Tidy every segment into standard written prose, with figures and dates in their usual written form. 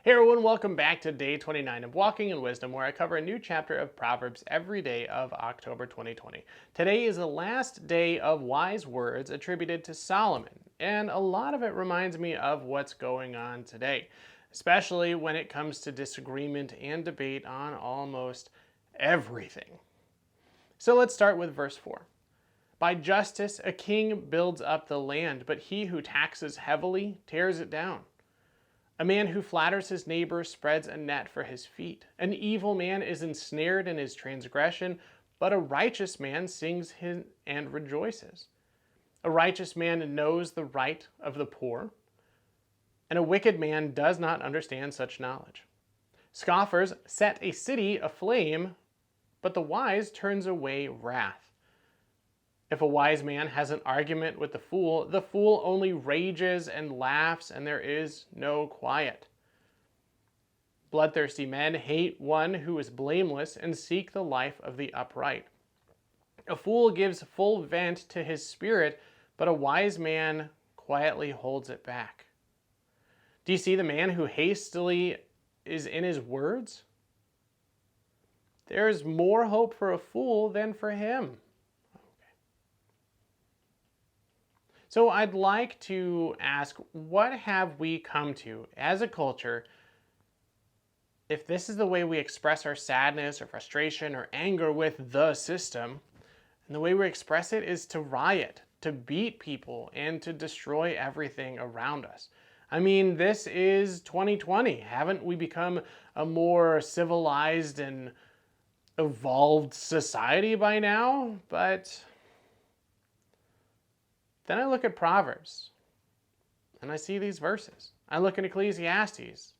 Hey everyone, welcome back to day 29 of Walking in Wisdom, where I cover a new chapter of Proverbs every day of October 2020. Today is the last day of wise words attributed to Solomon, and a lot of it reminds me of what's going on today, especially when it comes to disagreement and debate on almost everything. So let's start with verse 4. By justice a king builds up the land, but he who taxes heavily tears it down. A man who flatters his neighbor spreads a net for his feet. An evil man is ensnared in his transgression, but a righteous man sings and rejoices. A righteous man knows the right of the poor, and a wicked man does not understand such knowledge. Scoffers set a city aflame, but the wise turns away wrath. If a wise man has an argument with the fool only rages and laughs, and there is no quiet. Bloodthirsty men hate one who is blameless and seek the life of the upright. A fool gives full vent to his spirit, but a wise man quietly holds it back. Do you see the man who hastily is in his words? There is more hope for a fool than for him. So I'd like to ask, what have we come to as a culture if this is the way we express our sadness or frustration or anger with the system, and the way we express it is to riot, to beat people, and to destroy everything around us? I mean, this is 2020. Haven't we become a more civilized and evolved society by now? But then I look at Proverbs, and I see these verses. I look at Ecclesiastes,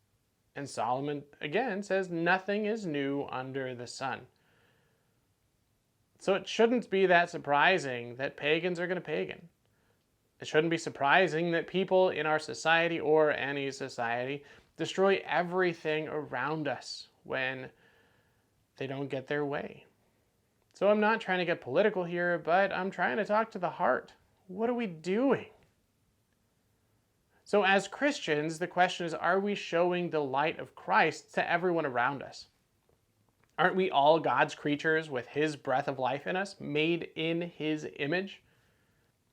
and Solomon again says, nothing is new under the sun. So it shouldn't be that surprising that pagans are going to pagan. It shouldn't be surprising that people in our society, or any society, destroy everything around us when they don't get their way. So I'm not trying to get political here, but I'm trying to talk to the heart. What are we doing? So as Christians, the question is, are we showing the light of Christ to everyone around us? Aren't we all God's creatures with His breath of life in us, made in His image?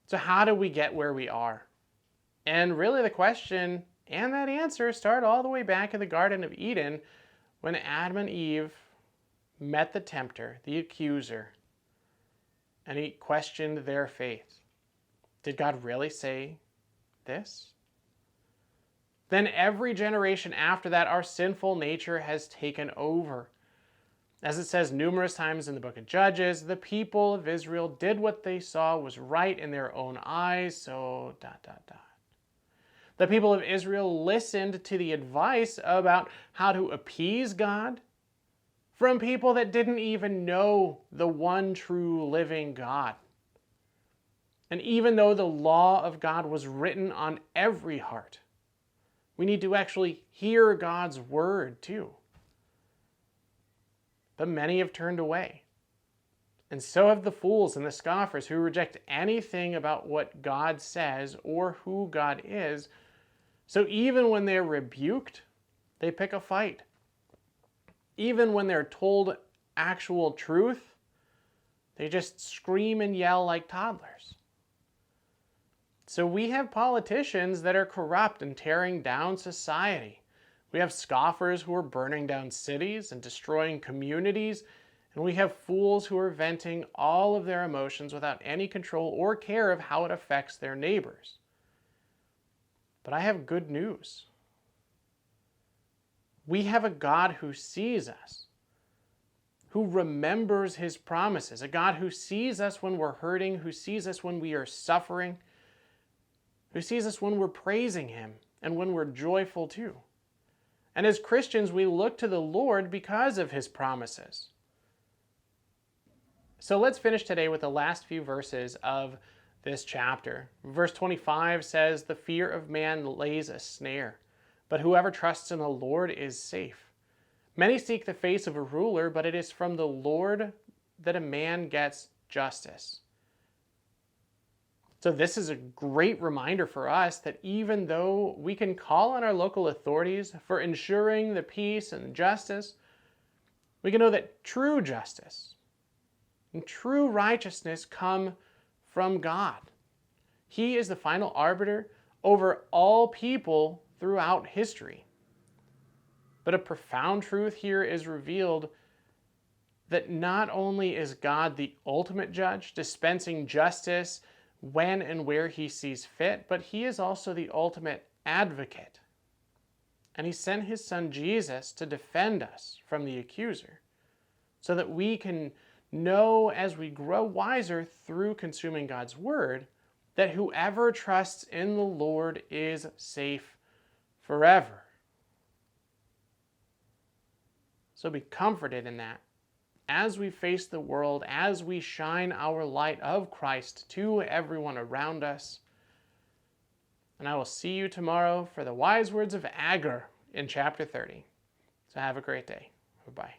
So how do we get where we are? And really the question and that answer start all the way back in the Garden of Eden when Adam and Eve met the tempter, the accuser, and he questioned their faith. Did God really say this? Then every generation after that, our sinful nature has taken over. As it says numerous times in the book of Judges, the people of Israel did what they saw was right in their own eyes, so ... The people of Israel listened to the advice about how to appease God from people that didn't even know the one true living God. And even though the law of God was written on every heart, we need to actually hear God's word too. But many have turned away. And so have the fools and the scoffers who reject anything about what God says or who God is. So even when they're rebuked, they pick a fight. Even when they're told actual truth, they just scream and yell like toddlers. So we have politicians that are corrupt and tearing down society. We have scoffers who are burning down cities and destroying communities. And we have fools who are venting all of their emotions without any control or care of how it affects their neighbors. But I have good news. We have a God who sees us, who remembers His promises, a God who sees us when we're hurting, who sees us when we are suffering, who sees us when we're praising Him and when we're joyful too. And as Christians, we look to the Lord because of His promises. So let's finish today with the last few verses of this chapter. Verse 25 says, "The fear of man lays a snare, but whoever trusts in the Lord is safe. Many seek the face of a ruler, but it is from the Lord that a man gets justice." So this is a great reminder for us that even though we can call on our local authorities for ensuring the peace and justice, we can know that true justice and true righteousness come from God. He is the final arbiter over all people throughout history. But a profound truth here is revealed that not only is God the ultimate judge, dispensing justice when and where he sees fit, but he is also the ultimate advocate. And he sent his son Jesus to defend us from the accuser, so that we can know as we grow wiser through consuming God's word that whoever trusts in the Lord is safe forever. So be comforted in that as we face the world, as we shine our light of Christ to everyone around us. And I will see you tomorrow for the wise words of Agur in chapter 30. So have a great day. Bye-bye.